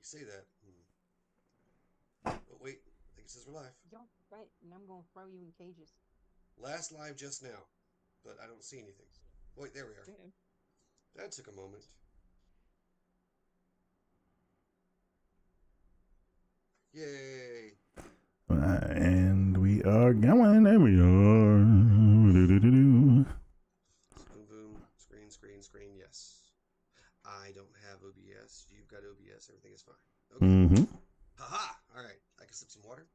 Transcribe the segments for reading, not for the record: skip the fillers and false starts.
say that. Oh, wait. I think it says we're live. Y'all right, and I'm gonna throw you in cages. Last live just now, but I don't see anything. Wait, there we are. Yeah. That took a moment. Yay. And we are going. There we are. Boom, boom. Screen. Yes. I don't have OBS. You've got OBS. Everything is fine. Okay. Mm-hmm. Haha. All right. I can sip some water.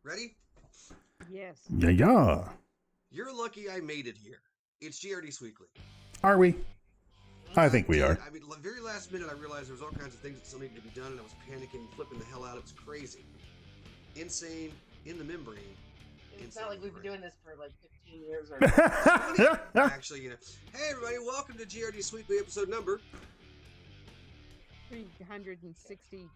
Ready? Yes. Yeah. You're lucky I made it here. It's GRD Sweekly. Are we? I think we are. I mean, the very last minute, I realized there was all kinds of things that still needed to be done, and I was panicking and flipping the hell out. It was crazy. Insane in the membrane. It's not like we've been doing this for like 15 years or Actually, you know. Hey, everybody, welcome to GRD Weekly episode number 362.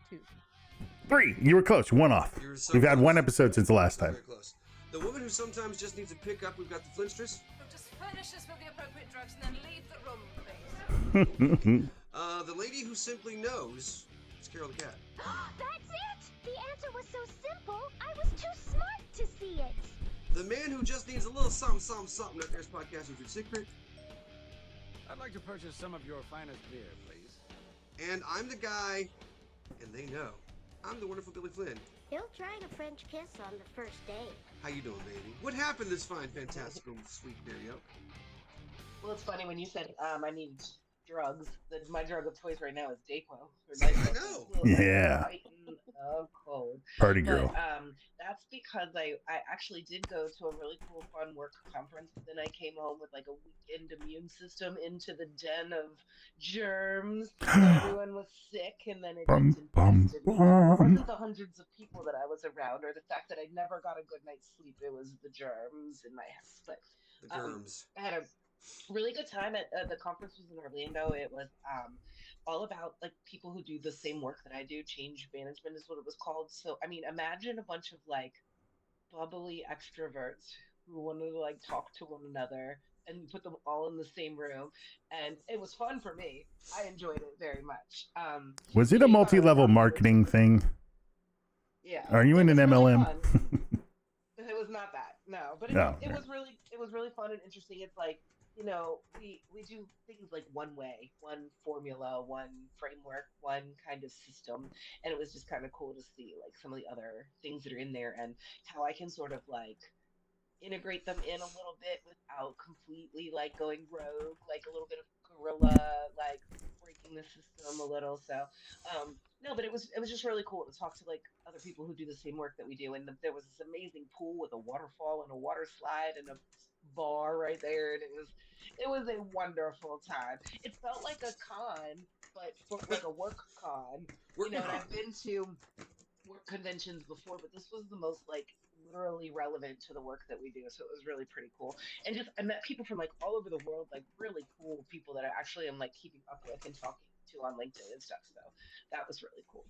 3. You were close. One off. You're so We've had close. one episode since the last time. Very close. The woman who sometimes just needs a pickup, we've got the Flintstress. Just furnish us with the appropriate drugs and then leave the room, please. The lady who simply knows. It's Carol the cat. That's it! The answer was so simple, I was too smart to see it. The man who just needs a little something. There's podcast with your secret. I'd like to purchase some of your finest beer, please. And I'm the guy, and they know. I'm the wonderful Billy Flynn. He'll try a French kiss on the first date. How you doing, baby? What happened this fine, fantastical, sweet Mario? Well, it's funny when you said I need drugs. My drug of choice right now is Dayquil. I know. Yeah. Of cold. Party girl. But, that's because I actually did go to a really cool, fun work conference. But then I came home with like a weakened immune system into the den of germs. Everyone was sick, and then it just infested me. It wasn't the hundreds of people that I was around, or the fact that I never got a good night's sleep. It was the germs in my house. But The germs. I had a really good time at the conference. Was in Orlando. It was all about like people who do the same work that I do. Change management is what it was called. So I mean, imagine a bunch of like bubbly extroverts who wanted to like talk to one another and put them all in the same room, and it was fun for me. I enjoyed it very much. Was it a multi-level marketing thing? Yeah. Are you in an MLM? It was not that, no, but it was really fun and interesting. It's like, you know, we do things like one way, one formula, one framework, one kind of system, and it was just kind of cool to see like some of the other things that are in there and how I can sort of like integrate them in a little bit without completely like going rogue, like a little bit of guerrilla, like breaking the system a little. So no, but it was just really cool to talk to like other people who do the same work that we do. And there was this amazing pool with a waterfall and a water slide and a bar right there, and it was a wonderful time. It felt like a con, but for like a work con. You know, and I've been to work conventions before, but this was the most like literally relevant to the work that we do. So it was really pretty cool. And just I met people from like all over the world, like really cool people that I actually am like keeping up with and talking to on LinkedIn and stuff. So that was really cool.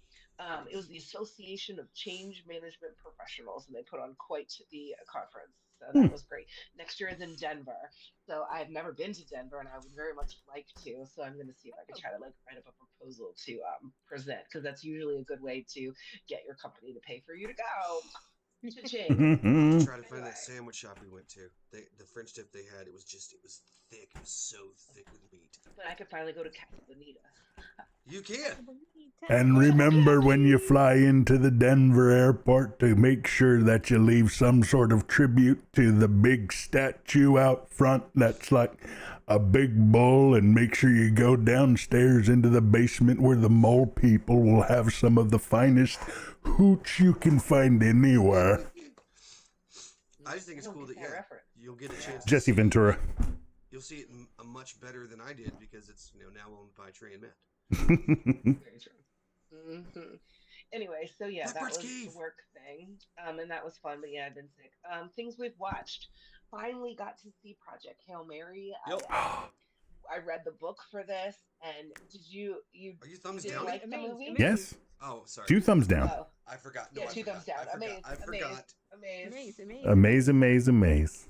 It was the Association of Change Management Professionals, and they put on quite the conference. So that was great. Next year is in Denver. So I've never been to Denver, and I would very much like to. So I'm going to see if I can try to like write up a proposal to present, because that's usually a good way to get your company to pay for you to go. Cha-ching. Try to find that sandwich shop we went to. The French dip they had, it was thick. It was so thick with meat. But I could finally go to Casa Bonita. You can. And remember when you fly into the Denver airport to make sure that you leave some sort of tribute to the big statue out front that's like a big bull, and make sure you go downstairs into the basement where the mole people will have some of the finest hooch you can find anywhere. I just think it's cool that you'll get a chance. Jesse Ventura. You'll see it much better than I did, because it's now owned by Trey and Matt. Very true. Mm-hmm. Anyway, so yeah, that was the work thing, and that was fun. But yeah, I've been sick. Things we've watched. Finally got to see Project Hail Mary. Yep. I read the book for this, and did you? Are you thumbs down? Like the movie? Yes. Oh, sorry. 2 thumbs down. Oh. I forgot. No, Yeah, I 2 forgot. thumbs down. I forgot. Amaze. Amaze.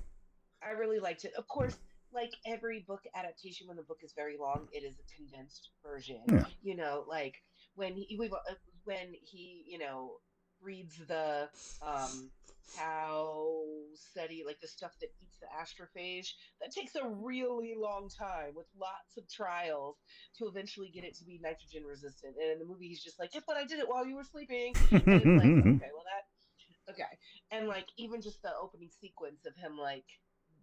I really liked it. Of course, like every book adaptation, when the book is very long, it is a condensed version. Yeah. You know, like when he reads the um cow seti, like the stuff that eats the astrophage, that takes a really long time with lots of trials to eventually get it to be nitrogen resistant. And in the movie, he's just like, "Yep, but I did it while you were sleeping," and it's like, okay, well that okay, and like even just the opening sequence of him like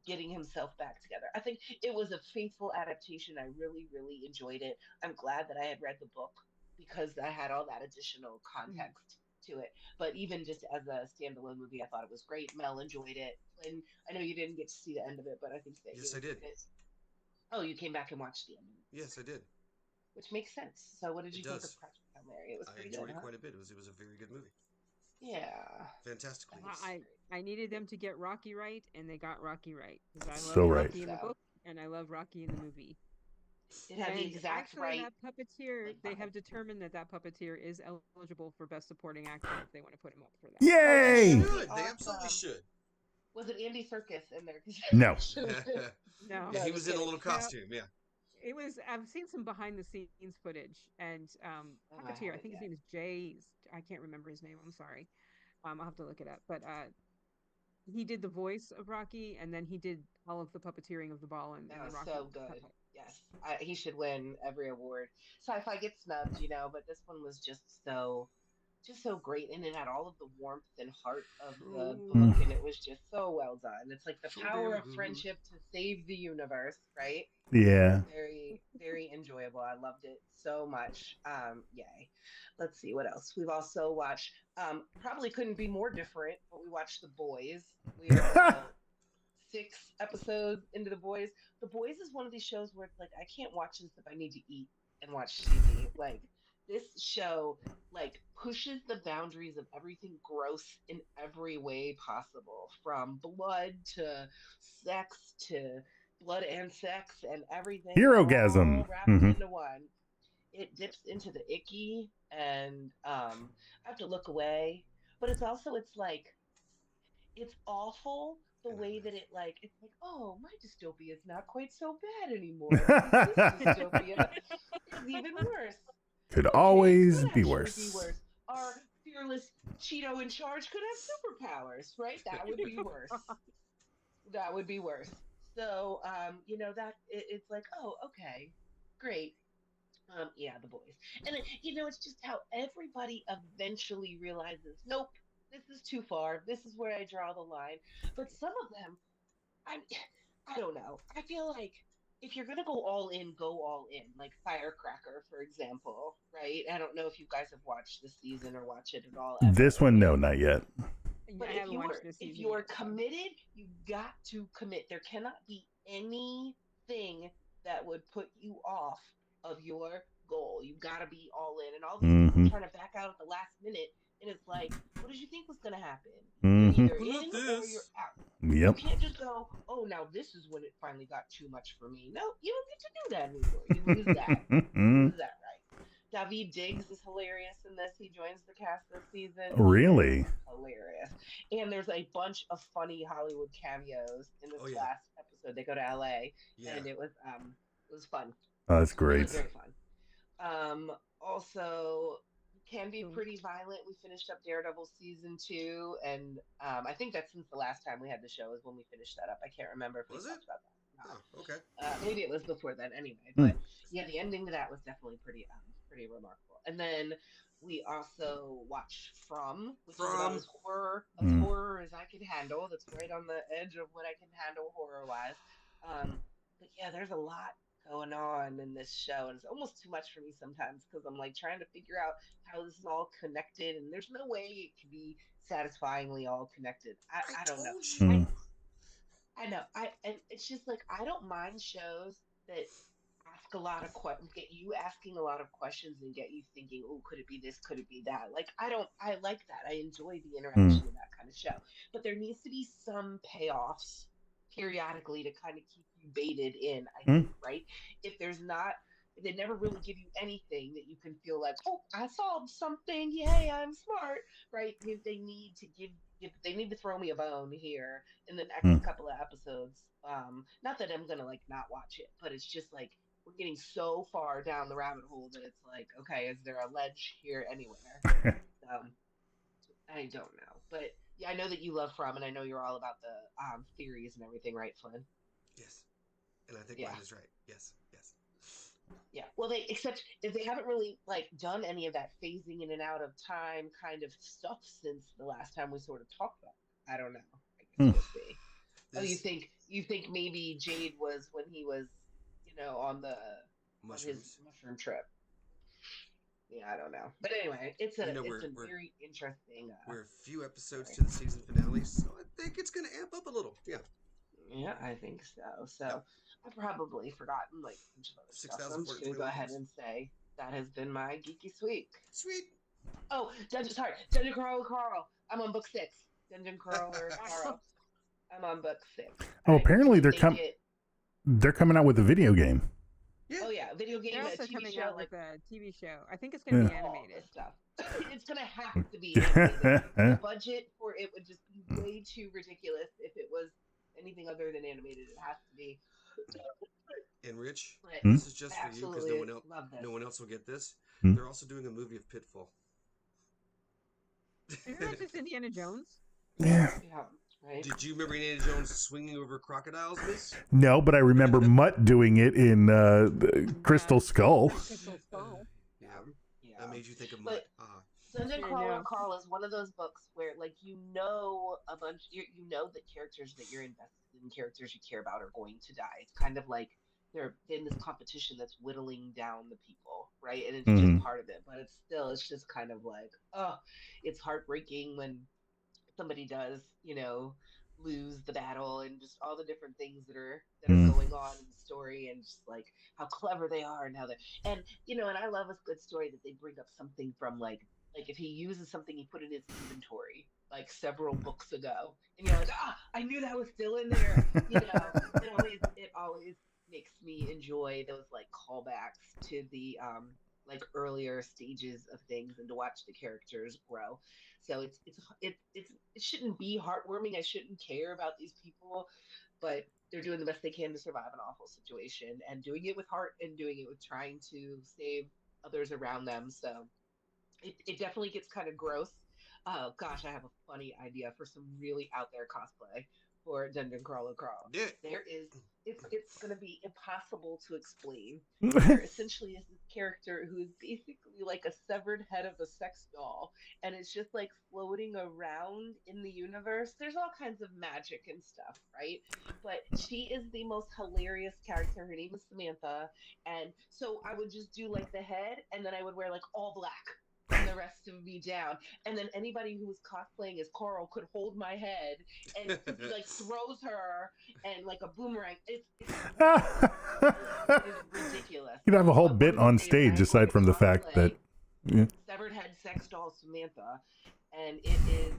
getting himself back together. I think it was a faithful adaptation. I really, really enjoyed it. I'm glad that I had read the book because I had all that additional Mhm. context to it. But even just as a standalone movie, I thought it was great. Mel enjoyed it. And I know you didn't get to see the end of it, but I think that you Yes, I did. enjoyed it. Oh, you came back and watched the end of it. Yes, I did. Which makes sense. So what did It you think of does. Project Hail Mary? It was I pretty good, enjoyed it huh? quite a bit. It was a very good movie. Yeah. Fantastically. That was I great. I needed them to get Rocky right, and they got Rocky right because I So love right. Rocky in the So book and I love Rocky in the movie. it had the And exact actually, right that puppeteer, like they vibe. have determined that that puppeteer is eligible for Best Supporting Actor if they want to put him up for that. Oh, They Yay! that would be should. They absolutely awesome. should. Was it Andy Circus in there? 'Cause No. that should have been. No, Yeah, No, he just was in a kidding. little no, costume. Yeah. it was. I've seen some behind the scenes footage, and Oh, I puppeteer. I haven't think his yet. name is Jay. I can't remember his name. I'm sorry. I'll have to look it up. But he did the voice of Rocky, and then he did all of the puppeteering of the ball and That the was Rocky so good. puppet. Yes, he should win every award. Sci-fi gets snubbed, but this one was just so great, and it had all of the warmth and heart of the So, book, Mm. and it was just so well done. It's like the so power damn of good. friendship to save the universe, right? Yeah. Very, very enjoyable. I loved it so much. Yay. Let's see what else. We've also watched, probably couldn't be more different, but we watched The Boys. We are about 6 episodes into The Boys. The Boys is one of these shows where it's like I can't watch this if I need to eat and watch TV. Like this show like pushes the boundaries of everything gross in every way possible, from blood to sex to blood and sex and everything Herogasm. all wrapped Hmm. into one. It dips into the icky, and I have to look away. But it's like it's awful the And I way laugh. that it's like, oh, my dystopia is not quite so bad anymore because this dystopia is even worse. Could Okay, it always could be actually be worse. worse. Our fearless Cheeto in charge could have superpowers, right? That would be worse. That would be worse. So, it's like, oh, okay, great. Yeah, The Boys. And it's just how everybody eventually realizes, nope, this is too far. This is where I draw the line. But some of them, I I don't know. I feel like if you're gonna go all in, go all in. Like Firecracker, for example, right? I don't know if you guys have watched this season or watch it at all This ever one, no, again. not yet. I But haven't watched this if season you're yet, so committed, you got to commit. There cannot be anything that would put you off of your goal. You got to be all in. And all these people Hmm. trying to back out at the last minute, and it's like, what did you think was going to happen? You're Hmm. either Well, not in or you're this. out. You Yep. can't just go, oh, now this is when it finally got too much for me. No, you don't get to do that anymore. You lose that. You lose that right. David Diggs is hilarious in this. He joins the cast this season. He is Really? hilarious. And there's a bunch of funny Hollywood cameos in this Oh yeah. last episode. They go to LA, Yeah. and it was fun. Oh, that's It was great. very fun. Also can be so pretty violent. We finished up Daredevil season 2, and I think that's since the last time we had the show is when we finished that up. I can't remember if we Was it? talked about that. Oh, okay. Maybe it was before then anyway, Hmm. but yeah, the ending to that was definitely pretty remarkable. And then we also watched From, which is about From. Mm. as horror as I can handle. That's right on the edge of what I can handle horror wise. But yeah, there's a lot going on in this show, and it's almost too much for me sometimes because I'm like trying to figure out how this is all connected, and there's no way it can be satisfyingly all connected. I I don't know. told I Mm. you. I know. And it's just like I don't mind shows that ask a lot of get you asking a lot of questions and get you thinking, oh, could it be this? Could it be that? Like I don't. I like that. I enjoy the Mm. interaction in that kind of show. But there needs to be some payoffs periodically to kind of keep you baited in. I Mm. think, right? If there's not. If they never really give you anything that you can feel like, oh, I solved something. Yay, I'm smart, right? They need to give. They need to throw me a bone here in the next Mm. couple of episodes not that I'm gonna like not watch it, but it's just like we're getting so far down the rabbit hole that it's like, okay, is there a ledge here anywhere? Um, I don't know, but yeah, I know that you love From, and I know you're all about the theories and everything, right, Flynn? Yes. And I think Yeah, mine is right. Yes. Yes. yeah. Well, they except if they haven't really like done any of that phasing in and out of time kind of stuff since the last time we sort of talked about it. I don't know. I guess Hmm. we'll see. Oh, This you think maybe Jade was when he was, on his mushrooms. mushroom trip. Yeah, I don't know. But anyway, You know, it's we're a we're very interesting we're a few episodes story. to the season finale, so I think it's gonna amp up a little. Yeah. Yeah, I think so. Yep. So I've probably forgotten like a bunch of other Six stuff. So thousand I'm four just hundred gonna go twenty-one ahead things. and say that has been my geeky week. Sweet. Oh, Dungeon Crawler Carl. I'm on book 6. Dungeon Crawler Carl. I'm on book 6. Oh, I apparently do think it. they're coming out with a video game. Yeah. Oh yeah, video They're game, a also TV coming show, out like with a TV show. I think it's going to Yeah. be all the animated. stuff. It's gonna have to be animated. The budget for it would just be way too ridiculous if it was anything other than animated. It has to be. And Rich, But Hmm? this is just I for you because absolutely love no this. one else will get this. Hmm? They're also doing a movie of Pitfall. Isn't that just Indiana Jones? Yeah. Yeah, right. Did you remember Indiana Jones swinging over crocodiles, Miss? No, but I remember Mutt doing it in the Crystal Skull. Crystal Skull. Yeah. Yeah. That made you think of But Mutt. Ah. Dungeon I Crawler know. Carl is one of those books where, like, a bunch, you know, the characters that you're invested in, characters you care about, are going to die. It's kind of like they're in this competition that's whittling down the people, right? And it's just Mhm. part of it, but it's just kind of like, oh, it's heartbreaking when somebody does, lose the battle and just all the different things that are Mm. going on in the story and just like how clever they are and how they and and I love a good story that they bring up something from like if he uses something he put in his inventory like several books ago and you're like, I knew that was still in there. It always makes me enjoy those like callbacks to the like earlier stages of things and to watch the characters grow. So it shouldn't be heartwarming. I shouldn't care about these people, but they're doing the best they can to survive an awful situation and doing it with heart and doing it with trying to save others around them. So it definitely gets kind of gross. Oh gosh, I have a funny idea for some really out there cosplay for Dungeon Crawler Crawl. Yeah. There is it's gonna be impossible to explain. There essentially is this character who is basically like a severed head of a sex doll, and it's just like floating around in the universe. There's all kinds of magic and stuff, right? But she is the most hilarious character. Her name is Samantha, and so I would just do like the head, and then I would wear like all black from the rest of me down. And then anybody who was cosplaying as Coral could hold my head and he like throws her and like a boomerang. It's ridiculous. It is ridiculous. You'd have a whole But what bit I'm gonna on say is I stage am going aside to from the fact that. cosplay Yeah. Severed Head Sex Doll Samantha, and it is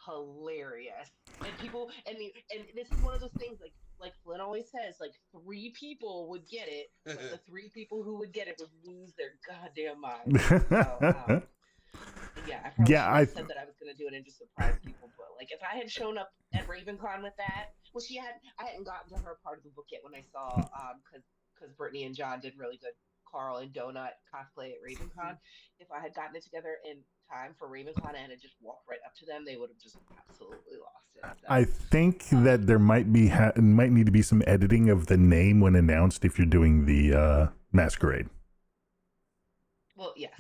hilarious. And people, and this is one of those things like Flynn always says, like 3 people would get it, but the 3 people who would get it would lose their goddamn minds. So, yeah, I probably Yeah, should have said that I was going to do it and just surprise people. But like, if I had shown up at RavenCon with that, well, I hadn't gotten to her part of the book yet when I saw, because Brittany and John did really good Carl and Donut cosplay at RavenCon. If I had gotten it together in time for RavenCon and had just walked right up to them, they would have just absolutely lost it. So, I think that there might might need to be some editing of the name when announced if you're doing the masquerade. well, yes.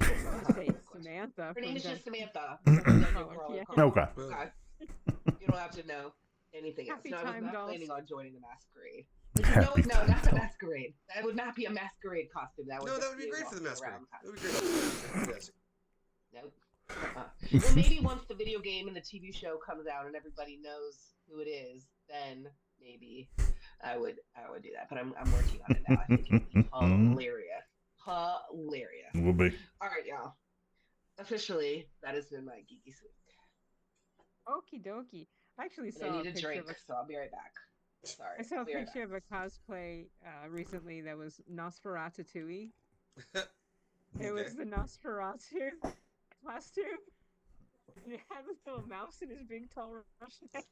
Say Samantha. Her name is from just Samantha. Yeah. Okay. Okay. You don't have to know anything else. Happy No, I was time not dolls. planning on joining the masquerade. Happy No, not the time. masquerade. That would not be a masquerade costume. That would No, just that would be a great for the walking masquerade. around That would costume. be great. Yes. Nope. Well, maybe once the video game and the TV show comes out and everybody knows who it is, then maybe I would do that. But I'm working on it now. I think it would be hilarious. Hilarious. Will be. All right, y'all. Officially, that has been my geeky week. Okie dokie. I actually And saw I a need a picture drink, of a so I'll be right back. Sorry. I saw I'll a be right picture back. of a cosplay recently that was Nosferatu. It Okay. was the Nosferatu costume. And it had this little mouse in his big tall Russian head.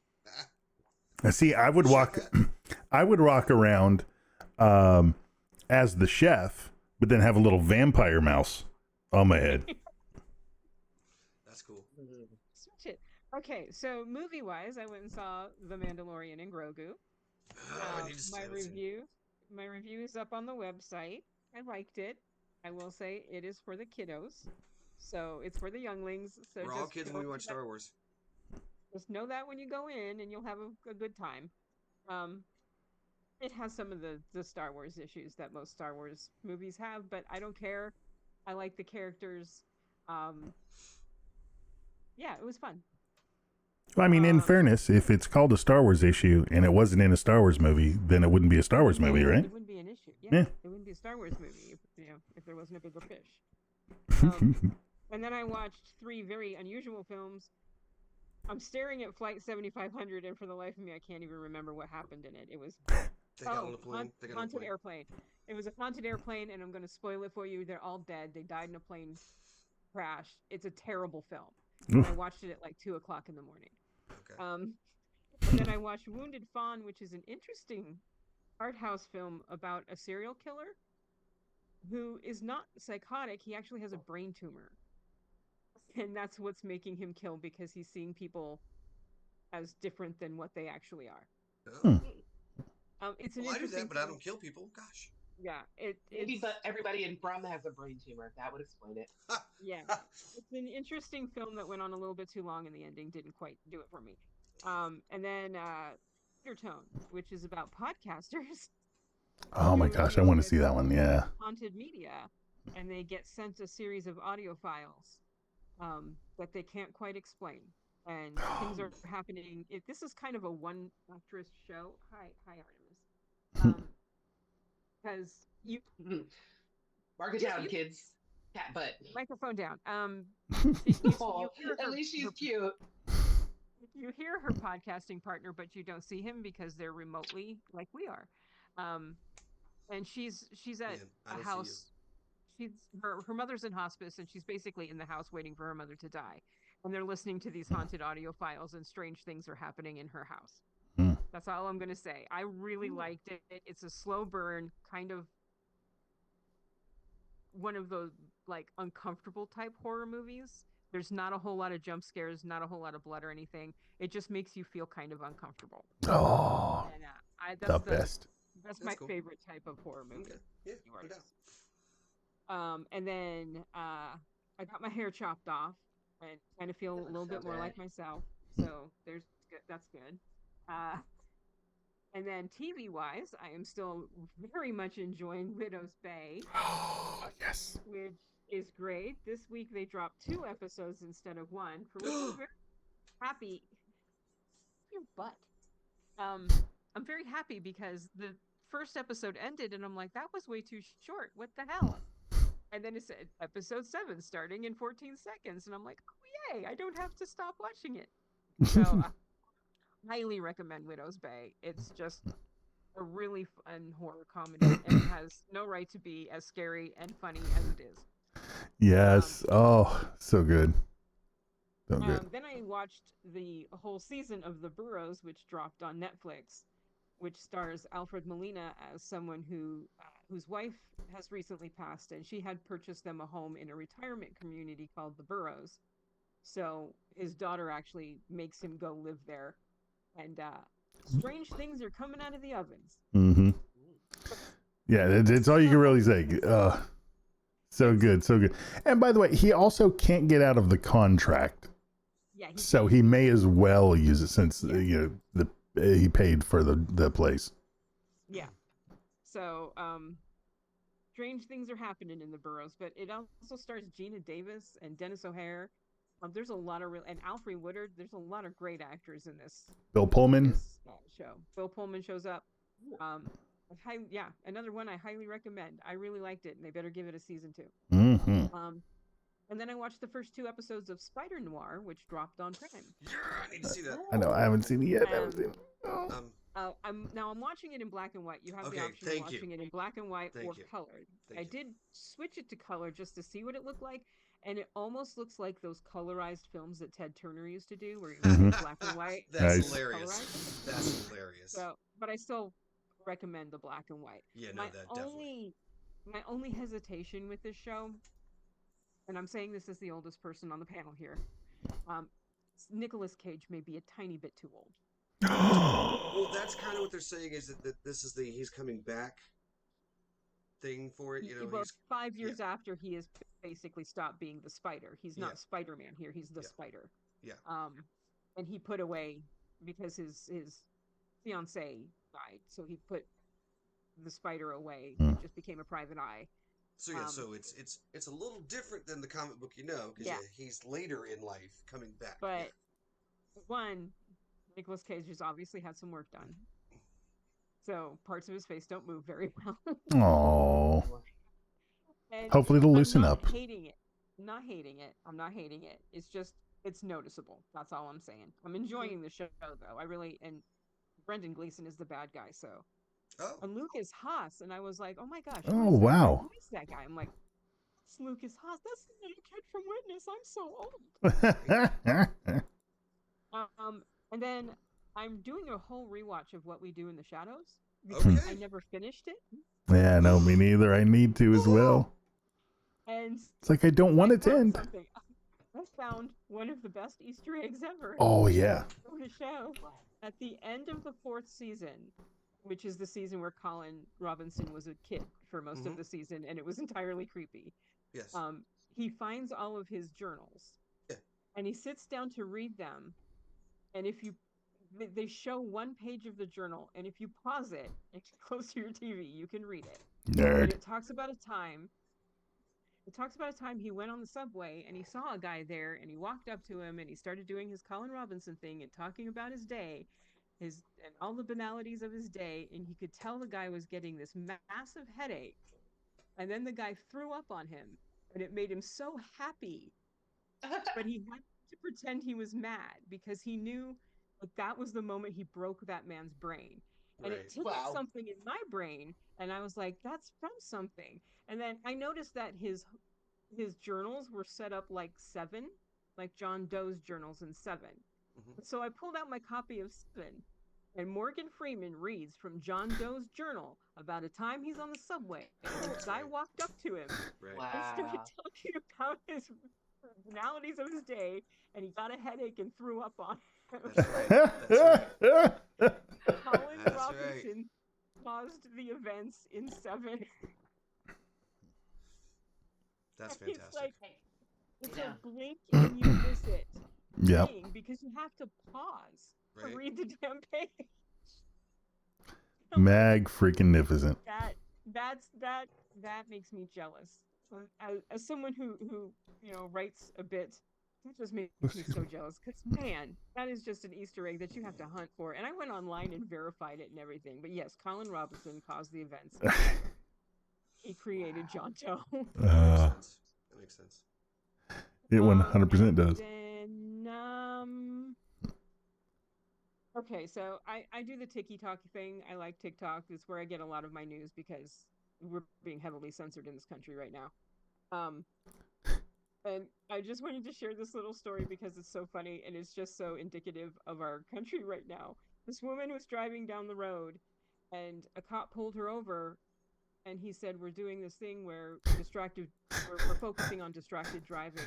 Now, see, I would walk. I would rock around as the chef, but then have a little vampire mouse on my head. That's cool. Switch it. Okay, so movie-wise, I went and saw The Mandalorian and Grogu. Oh, I need to My I haven't seen it. review is up on the website. I liked it. I will say it is for the kiddos, so it's for the younglings. So We're all kids when we watch Star Wars. just know that when you go in, and you'll have a good time. Um, it has some of the Star Wars issues that most Star Wars movies have, but I don't care. I like the characters. Um, yeah, it was fun. Well, I mean, in fairness, if it's called a Star Wars issue and it wasn't in a Star Wars movie, then it wouldn't be a Star Wars movie, right? It wouldn't be an issue. Yeah, Yeah. it wouldn't be a Star Wars movie if there wasn't a bigger fish. And then I watched 3 very unusual films. I'm staring at Flight 7500, and for the life of me, I can't even remember what happened in it. It was They got on a plane. They got on a haunted plane. airplane. It was a haunted airplane, and I'm going to spoil it for you. They're all dead. They died in a plane crash. It's a terrible film. And I watched it at like 2:00 in the morning. Okay. And then I watched Wounded Fawn, which is an interesting art house film about a serial killer who is not psychotic. He actually has a brain tumor. And that's what's making him kill, because he's seeing people as different than what they actually are. It's an Well, I do interesting that, but I film. don't kill people. Gosh. Yeah, Maybe, it's but everybody in Brum has a brain tumor. That would explain it. yeah, it's an interesting film that went on a little bit too long, and the ending didn't quite do it for me. And then Undertone, which is about podcasters. Oh my gosh, I want to see that one. Yeah. Haunted media, and they get sent a series of audio files that they can't quite explain, and things are happening. This is kind of a one actress show. Hi, Artemis. Because you Mark it down, kids. Cat butt. microphone down. At least she's cute. You hear her podcasting partner, but you don't see him because they're remotely like we are. And she's at a house. Her mother's in hospice, and she's basically in the house waiting for her mother to die. And they're listening to these haunted audio files, and strange things are happening in her house. That's all I'm going to say. I really liked it. It's a slow burn, kind of one of those like uncomfortable type horror movies. There's not a whole lot of jump scares, not a whole lot of blood or anything. It just makes you feel kind of uncomfortable. Oh, and the best. That's my favorite type of horror movie. Okay. Yeah, no doubt. And then I got my hair chopped off and kind of feel a little bit more like myself. So that's good. And then TV wise, I am still very much enjoying Widow's Bay. Oh, yes. Which is great. This week they dropped 2 episodes instead of 1, for which I'm very happy. Your butt. I'm very happy because the first episode ended and I'm like, that was way too short. What the hell? And then it said episode 7 starting in 14 seconds. And I'm like, oh, yay, I don't have to stop watching it. So highly recommend Widow's Bay. It's just a really fun horror comedy, and it has no right to be as scary and funny as it is. Yes. So good. So good. Then I watched the whole season of The Burrows, which dropped on Netflix, which stars Alfred Molina as someone whose wife has recently passed, and she had purchased them a home in a retirement community called The Burrows. So his daughter actually makes him go live there, and strange things are coming out of the ovens. Mm-hmm. Yeah, it's all you can really say. So good, so good. And by the way, he also can't get out of the contract. Yeah. So he may as well use it since he paid for the place. Yeah. So strange things are happening in The Burrows, but it also stars Gina Davis and Dennis O'Hare. There's a lot of and Alfre Woodard. There's a lot of great actors in this. Bill Pullman show. Bill Pullman shows up. Another one I highly recommend. I really liked it, and they better give it a season 2. Mm-hmm. And then I watched the first 2 episodes of Spider Noir, which dropped on Prime. Yeah, I need to see that. I know, I haven't seen it yet. I'm watching it in black and white. You have the option of watching it in black and white or colored. I did switch it to color just to see what it looked like, and it almost looks like those colorized films that Ted Turner used to do, where it Mhm. was black and white. That's Nice. hilarious. Colorized. That's hilarious. So, but I still recommend the black and white. Yeah, no, My that definitely. only hesitation with this show, and I'm saying this as the oldest person on the panel here, Nicolas Cage may be a tiny bit too old. Well, that's kind of what they're saying is that this is the he's coming back thing for it. You know, Well, he's 5 years after he has basically stopped being the Spider. He's not Spider-Man here. He's the Spider. Yeah. And he put away because his fiance died, so he put the Spider away. It just became a private eye. So yeah, so it's a little different than the comic book, because he's later in life coming back. But one, Nicolas Cage has obviously had some work done, so parts of his face don't move very well. Oh. And Hopefully it'll loosen I'm up. not hating it. I'm not hating it. It's just it's noticeable. That's all I'm saying. I'm enjoying the show though. I really and Brendan Gleeson is the bad guy. So and Lucas Haas, and I was like, oh my gosh, Oh, wow. Who is that guy? I'm like, it's Lucas Haas. That's the little kid from Witness. I'm so old. And then I'm doing a whole rewatch of What We Do in the Shadows because I never finished it. Yeah, no, me neither. I need to as well. And it's like I don't want it to end. I found one of the best Easter eggs ever. Oh, yeah. On the show. At the end of the 4th season, which is the season where Colin Robinson was a kid for most of the season, and it was entirely creepy. Yes. He finds all of his journals. Yeah. And he sits down to read them. And if you they show one page of the journal, and if you pause it and close to your TV, you can read it. Nerd. And it talks about a time he went on the subway and he saw a guy there, and he walked up to him and he started doing his Colin Robinson thing and talking about his day, and all the banalities of his day, and he could tell the guy was getting this massive headache. And then the guy threw up on him, and it made him so happy. But he had to pretend he was mad because he knew that was the moment he broke that man's brain. And it tickled something in my brain, and I was like, that's from something. And then I noticed that his journals were set up like 7, like John Doe's journals in 7. So I pulled out my copy of 7, and Morgan Freeman reads from John Doe's journal about a time he's on the subway, and this guy walked up to him and started talking about his personalities of his day, and he got a headache and threw up on him. That's right. Colin Robinson caused the events in 7. That's fantastic. It's like it's a blink and you miss it. Yeah. Because you have to pause to read the damn page. Mag freaking nificent. That makes me jealous. As someone who writes a bit, that just makes me so jealous. Because man, that is just an Easter egg that you have to hunt for. And I went online and verified it and everything. But yes, Colin Robinson caused the events. He created John Doe. That makes sense. It 100% does. Then, okay, so I do the TikTok thing. I like TikTok. It's where I get a lot of my news because we're being heavily censored in this country right now. And I just wanted to share this little story because it's so funny and it's just so indicative of our country right now. This woman was driving down the road and a cop pulled her over, and he said, we're doing this thing where we're focusing on distracted driving.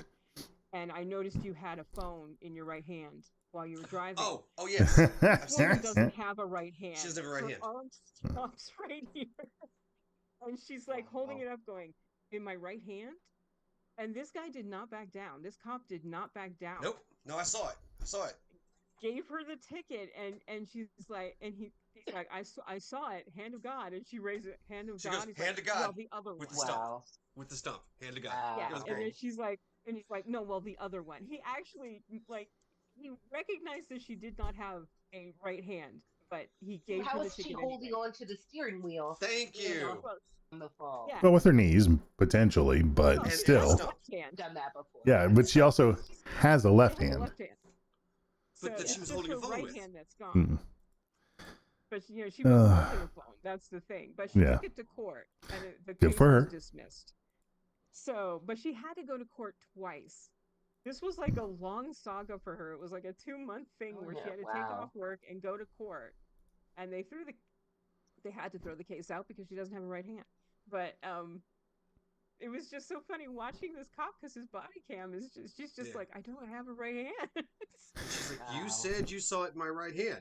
And I noticed you had a phone in your right hand while you were driving. Oh yes. This woman doesn't have a right hand. She doesn't have a right hand. Her arm stops right here. And she's like holding it up going, in my right hand? And this guy did not back down. This cop did not back down. Nope. No, I saw it. Gave her the ticket, and she's like, and he's like, I saw it, hand of God, and she raised it, hand of she God. Goes, hand to God. Well, the other with one. the stump. With the stump, hand to God. Yeah, and then she's like, and he's like, no, well, the other one. He actually he recognized that she did not have a right hand, but he gave her the ticket. How is she holding on to the steering wheel? Thank you. On the phone. Yeah. Well, with her knees, potentially, but still. Done that before. Yeah, but she also has a left hand. But that she was holding a phone right with. hand that's gone. But she was holding a phone. That's the thing. But she took it to court, and the case was dismissed. So, but she had to go to court twice. This was like a long saga for her. It was like a 2-month thing Oh where she yeah, had to take off wow. work and go to court. And they had to throw the case out because she doesn't have a right hand. But it was just so funny watching this cop because his body cam is just she's just Yeah. like, I don't have a right hand. And she's like, you Wow. said you saw it in my right hand.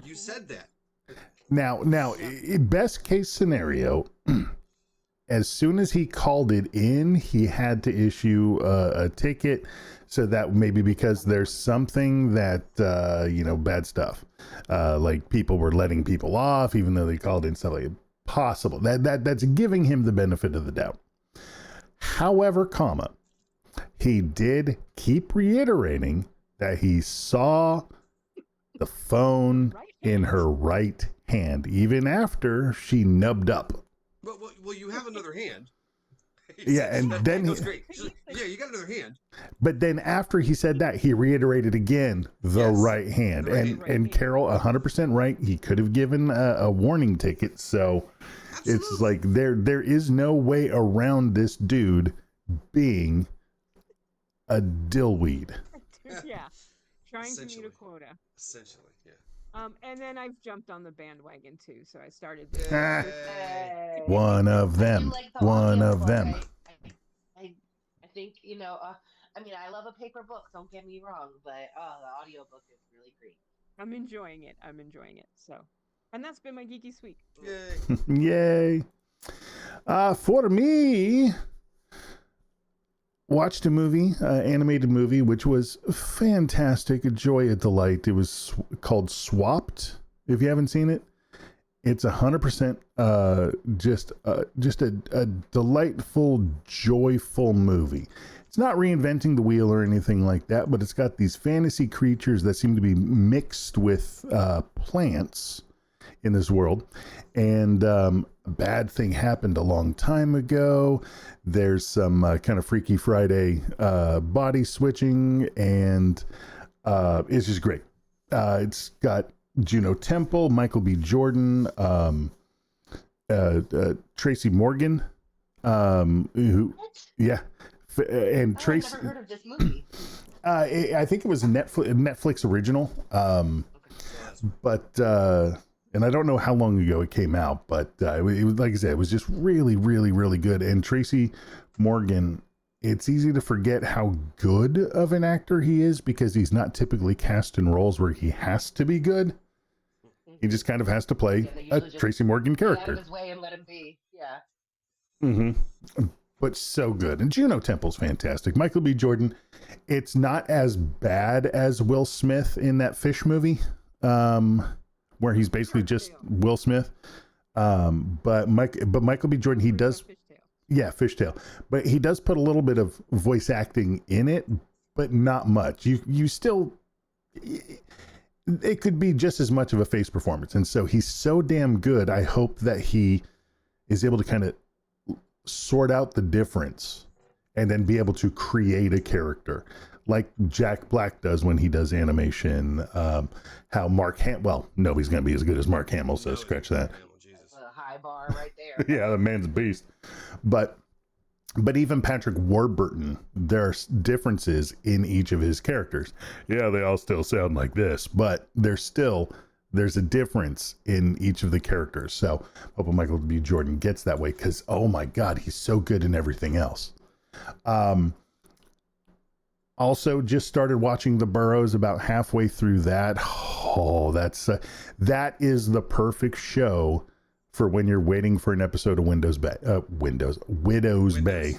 You said that. Now, best case scenario, as soon as he called it in, he had to issue a ticket. So that maybe because there's something that, bad stuff, like people were letting people off, even though they called in stuff like possible. That's giving him the benefit of the doubt. However, he did keep reiterating that he saw the phone in her right hand, even after she nubbed up. Well, you have another hand. Yeah, and then that's great. She's like, yeah, you got another hand. But then after he said that, he reiterated again the right hand. The right and hand. and Carol, 100% right. He could have given a warning ticket. So Absolutely. it's like there is no way around this dude being a dillweed. Yeah, trying to meet Essentially. a quota. Essentially, yeah. And then I've jumped on the bandwagon too. So I started. Ah. Hey. One of I do them. like the One audio of book. them. I think I mean, I love a paper book. Don't get me wrong, but the audio book is really great. I'm enjoying it. So, and that's been my geeky week. Yay. Yay. For me, watched a movie, animated movie, which was fantastic, a joy, a delight. It was called Swapped. If you haven't seen it, it's 100% just a delightful, joyful movie. It's not reinventing the wheel or anything like that, but it's got these fantasy creatures that seem to be mixed with plants in this world. And a bad thing happened a long time ago. There's some kind of Freaky Friday body switching, and it's just great. It's got Juno Temple, Michael B. Jordan, Tracy Morgan, who, yeah, and Tracy. I've never heard of this movie. I think it was a Netflix original, but and I don't know how long ago it came out, but it was, like I said, it was just really, really, really good. And Tracy Morgan, it's easy to forget how good of an actor he is because he's not typically cast in roles where he has to be good. He just kind of has to play a Tracy Morgan character. Get out of his way and let him be. Yeah. Mm-hmm. But so good. And Juno Temple's fantastic. Michael B. Jordan, it's not as bad as Will Smith in that Fish movie, where he's basically just Will Smith. But Michael B. Jordan, he does, Fishtail. But he does put a little bit of voice acting in it, but not much. You still, it could be just as much of a face performance. And so he's so damn good. I hope that he is able to kind of sort out the difference and then be able to create a character like Jack Black does when he does animation. How Mark nobody's going to be as good as Mark Hamill, so scratch that. That's a high bar right there. Yeah, the man's a beast. But even Patrick Warburton, there's differences in each of his characters. Yeah, they all still sound like this, but there's a difference in each of the characters. So hope Michael B. Jordan gets that way because, oh my God, he's so good in everything else. Also just started watching The Burrows, about halfway through that. Oh, that is the perfect show for when you're waiting for an episode of Widow's Bay.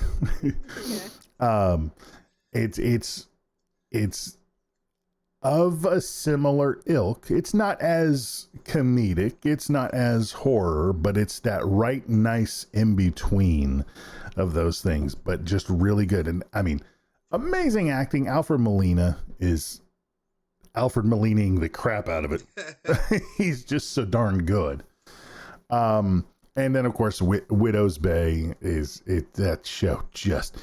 It's of a similar ilk. It's not as comedic, it's not as horror, but it's that right nice in between of those things, but just really good. And I mean, amazing acting. Alfred Molina is Alfred Molinaing the crap out of it. He's just so darn good. And then of course Widow's Bay is that show just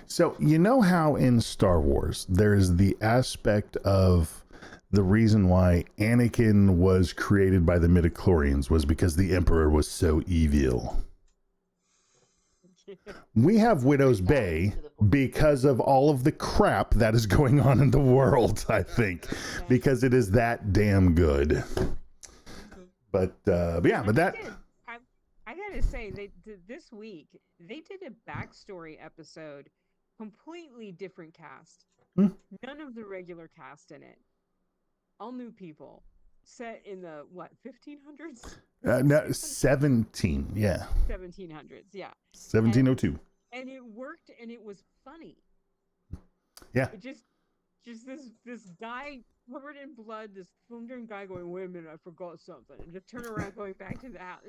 so you know how in Star Wars there's the aspect of the reason why Anakin was created by the midichlorians was because the Emperor was so evil. We have Widow's Bay because of all of the crap that is going on in the world, I think, because it is that damn good. But yeah, but that. I gotta say, they did this week. They did a backstory episode, completely different cast. None of the regular cast in it. All new people, set in the 1500s? No, 17, yeah. 1700s, yeah. 1702. And it worked, and it was funny. Yeah. It just this guy covered in blood, this thundering guy going, "Wait a minute, I forgot something," and just turn around going back to the house.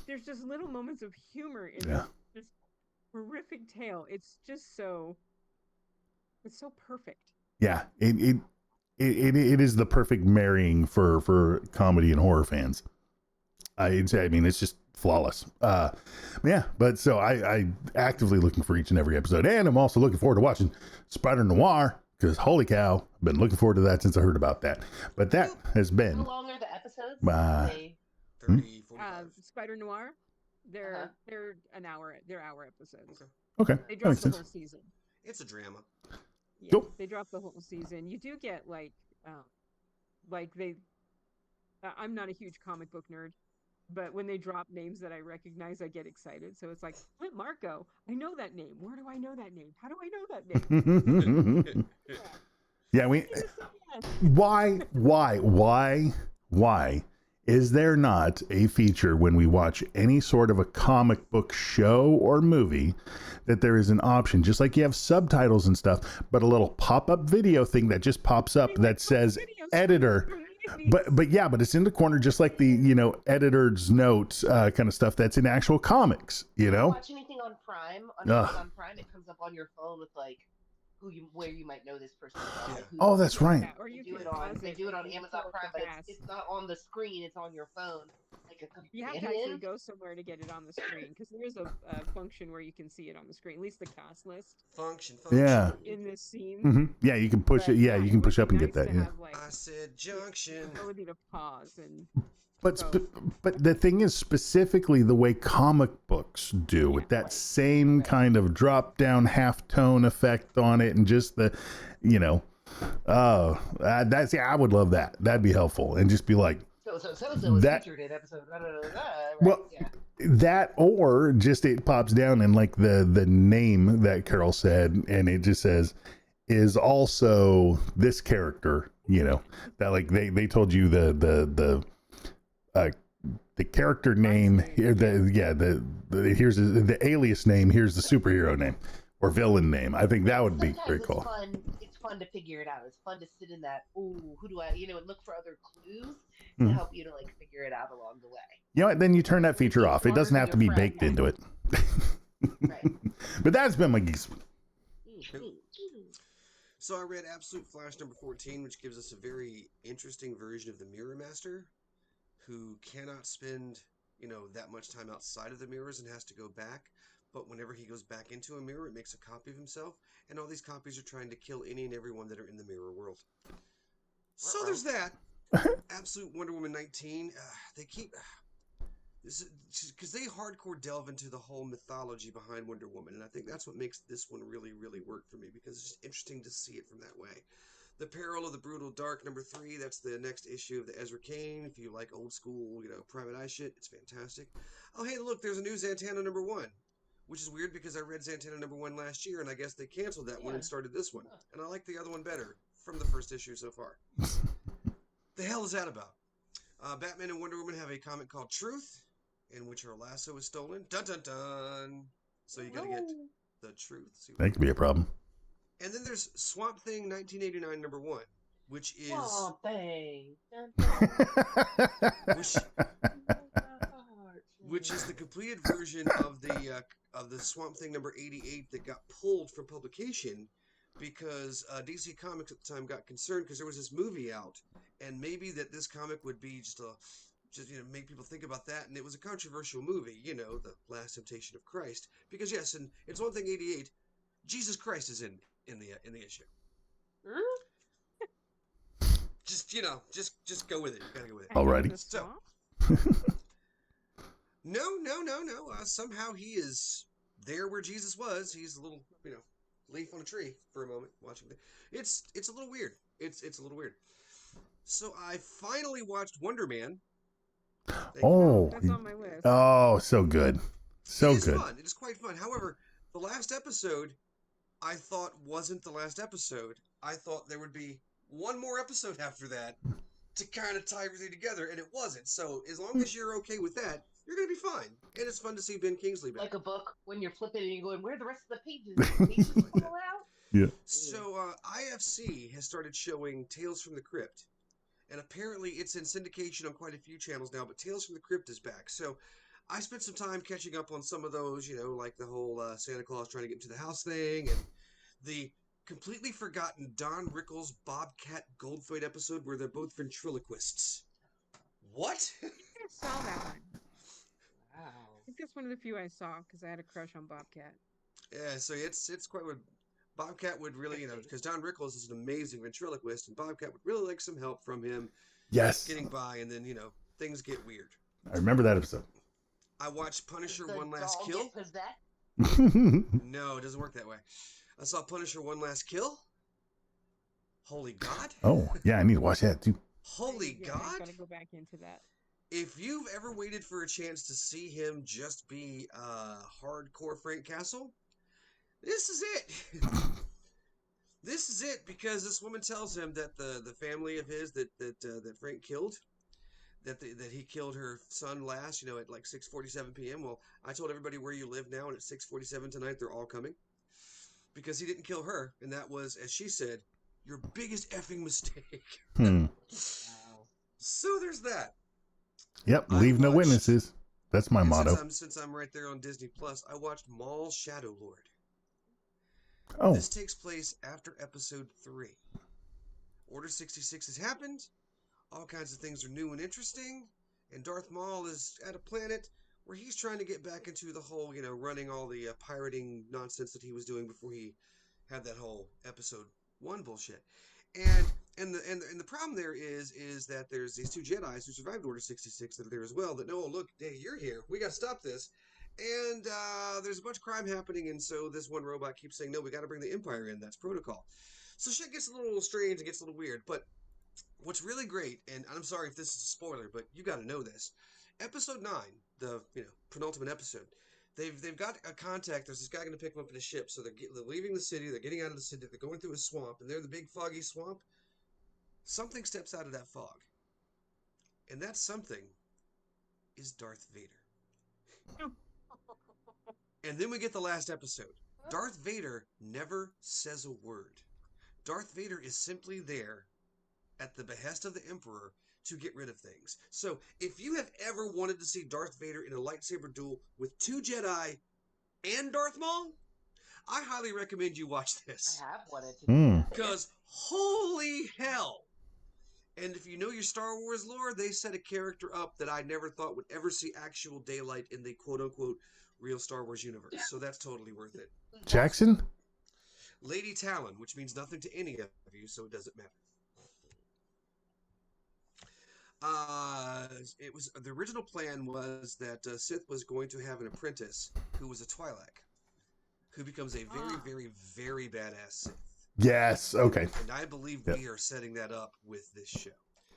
There's just little moments of humor in this horrific tale. It's so perfect. Yeah, it is the perfect marrying for comedy and horror fans. I mean, it's just flawless. Yeah, but so I actively looking for each and every episode, and I'm also looking forward to watching Spider Noir, because holy cow, I've been looking forward to that since I heard about that. But that has been. How long are the episodes? 30, 45. Spider Noir, they're an hour. They're hour episodes. Okay. They dropped the whole season. It's a drama. Yeah, cool. They dropped the whole season. You do get I'm not a huge comic book nerd, but when they drop names that I recognize, I get excited. So it's like, Flint Marco, I know that name. Where do I know that name? How do I know that name? Yeah, why is there not a feature when we watch any sort of a comic book show or movie that there is an option, just like you have subtitles and stuff, but a little pop-up video thing that just pops up that says editor, but yeah, but it's in the corner, just like the editor's notes kind of stuff that's in actual comics. Watch anything on Prime? On Prime, it comes up on your phone with like where you might know this person. Oh, that's right. Yeah, or they do it on Amazon Prime, but it's not on the screen. It's on your phone. You have to actually go somewhere to get it on the screen, because there is a function where you can see it on the screen. At least the cast list. Function. Yeah. In this scene. Mm-hmm. Yeah, you can push it. Yeah, you can push up and get that. Yeah. I said junction. The ability to pause and. But the thing is, specifically the way comic books do, with that same kind of drop down half tone effect on it, and just the, I would love that. That'd be helpful, and just be like, so was featured in episode. That, or just it pops down and like the name that Carol said, and it just says is also this character. That like they told you the character name here, here's the alias name, here's the superhero name or villain name. I think that would be very cool. It's fun to figure it out. It's fun to sit in that, who do I, and look for other clues to help you to like figure it out along the way. Then you turn that feature off. It doesn't have to be baked into it. Right. But that's been my geeks. So I read Absolute Flash number 14, which gives us a very interesting version of the Mirror Master, who cannot spend, that much time outside of the mirrors and has to go back. But whenever he goes back into a mirror, it makes a copy of himself. And all these copies are trying to kill any and everyone that are in the mirror world. So there's that. Absolute Wonder Woman 19. They keep... because they hardcore delve into the whole mythology behind Wonder Woman. And I think that's what makes this one really, really work for me, because it's just interesting to see it from that way. The Peril of the Brutal Dark, number 3. That's the next issue of the Ezra Kane. If you like old school, Private Eye shit, it's fantastic. Oh, hey, look, there's a new Zatanna number 1, which is weird because I read Zatanna number 1 last year, and I guess they canceled that one and started this one. And I like the other one better from the first issue so far. The hell is that about? Batman and Wonder Woman have a comic called Truth, in which her lasso is stolen. Dun dun dun! So you gotta get the truth. That could be a problem. And then there's Swamp Thing 1989 number 1, which is Swamp Thing, which is the completed version of the Swamp Thing number 88 that got pulled from publication because DC Comics at the time got concerned because there was this movie out, and maybe that this comic would be just make people think about that, and it was a controversial movie, The Last Temptation of Christ, because yes, and it's Swamp Thing 88, Jesus Christ is in the issue. Just go with it. You gotta go with it. Alrighty. So, no. Somehow he is there where Jesus was. He's a little, leaf on a tree for a moment watching. It's a little weird. It's a little weird. So I finally watched Wonder Man. Oh, that's on my list. Oh, so good. So it is good. fun. It is quite fun. However, the last episode I thought wasn't the last episode. I thought there would be one more episode after that to kind of tie everything together, and it wasn't. So as long as you're okay with that, you're going to be fine. And it's fun to see Ben Kingsley back. Like a book when you're flipping and you're going, where are the rest of the pages? Did the pages fall out? Yeah. So IFC has started showing Tales from the Crypt. And apparently it's in syndication on quite a few channels now, but Tales from the Crypt is back. So I spent some time catching up on some of those, like the whole Santa Claus trying to get into the house thing, and the completely forgotten Don Rickles Bobcat Goldthwait episode where they're both ventriloquists. What? I saw that one. Wow. I think that's one of the few I saw because I had a crush on Bobcat. Yeah, so it's quite what Bobcat would really, because Don Rickles is an amazing ventriloquist, and Bobcat would really like some help from him. Yes. Getting by, and then things get weird. I remember that episode. I watched Punisher Does the One Last dog Kill. get possessed? No, it doesn't work that way. I saw Punisher One Last Kill. Holy God. Oh, yeah, I need to watch that too. Holy God. I gotta go back into that. If you've ever waited for a chance to see him just be hardcore Frank Castle, this is it. This is it, because this woman tells him that the family of his that Frank killed, that he killed her son last, at like 6:47 p.m. Well, I told everybody where you live now, and at 6:47 tonight, they're all coming. Because he didn't kill her, and that was, as she said, your biggest effing mistake. Wow. So there's that. Yep, leave no witnesses. That's my motto. Since I'm right there on Disney Plus, I watched Maul's Shadow Lord. Oh. This takes place after episode 3. Order 66 has happened. All kinds of things are new and interesting. And Darth Maul is at a planet where he's trying to get back into the whole, running all the pirating nonsense that he was doing before he had that whole episode 1 bullshit. And the problem there is that there's these 2 Jedis who survived Order 66 that are there as well. That look, hey, you're here. We got to stop this. And there's a bunch of crime happening, and so this one robot keeps saying, no, we got to bring the Empire in. That's protocol. So shit gets a little strange and gets a little weird. But what's really great, and I'm sorry if this is a spoiler, but you got to know this. Episode 9, the penultimate episode, they've got a contact. There's this guy going to pick them up in a ship. So they're leaving the city. They're getting out of the city. They're going through a swamp, and they're in the big foggy swamp. Something steps out of that fog, and that something is Darth Vader. And then we get the last episode. Darth Vader never says a word. Darth Vader is simply there at the behest of the Emperor to get rid of things. So if you have ever wanted to see Darth Vader in a lightsaber duel with 2 Jedi and Darth Maul, I highly recommend you watch this. I have wanted to do that. Because holy hell. And if you know your Star Wars lore, they set a character up that I never thought would ever see actual daylight in the quote-unquote real Star Wars universe. So that's totally worth it. Jackson? Lady Talon, which means nothing to any of you, so it doesn't matter. It was the original plan was that Sith was going to have an apprentice who was a Twi'lek, who becomes a very, very, very badass Sith. Yes, okay. And I believe we are setting that up with this show.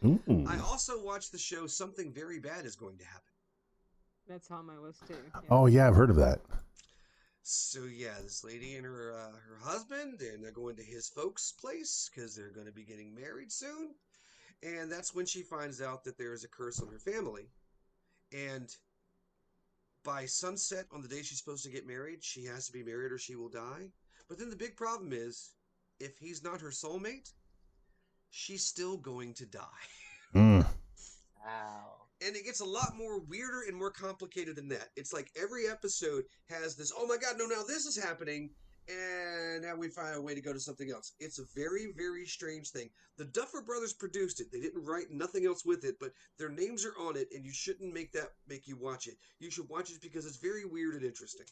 Ooh. I also watched the show Something Very Bad is Going to Happen. That's on my list too. Yeah. Oh yeah, I've heard of that. So yeah, this lady and her husband, and they're going to his folks' place because they're going to be getting married soon. And that's when she finds out that there is a curse on her family. And by sunset on the day she's supposed to get married, she has to be married or she will die. But then the big problem is, if he's not her soulmate, she's still going to die. Wow. And it gets a lot more weirder and more complicated than that. It's like every episode has this, oh my God, no, now this is happening, and now we find a way to go to something else. It's a very, very strange thing. The Duffer Brothers produced it. They didn't write nothing else with it, but their names are on it, and you shouldn't make you watch it. You should watch it because it's very weird and interesting.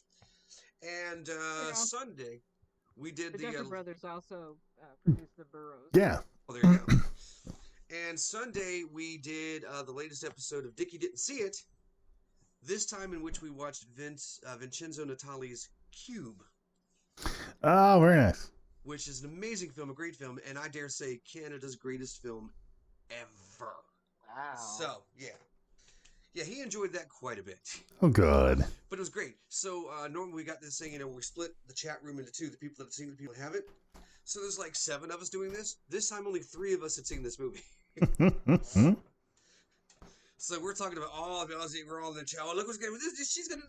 And Sunday, we did the the... Duffer Brothers also produced the Burrows. Yeah. Oh, there you go. And Sunday, we did the latest episode of Dickie Didn't See It, this time in which we watched Vincenzo Natali's Cube, Oh, very nice. which is an amazing film, a great film, and I dare say Canada's greatest film ever. Wow. So, yeah. Yeah, he enjoyed that quite a bit. Oh, good. But it was great. So, normally we got this thing, we split the chat room into two, the people that have seen it, the people that haven't. So there's like 7 of us doing this. This time only 3 of us had seen this movie. So we're talking about all of us. We're all in the chat. Oh, look what's going on. She's going to.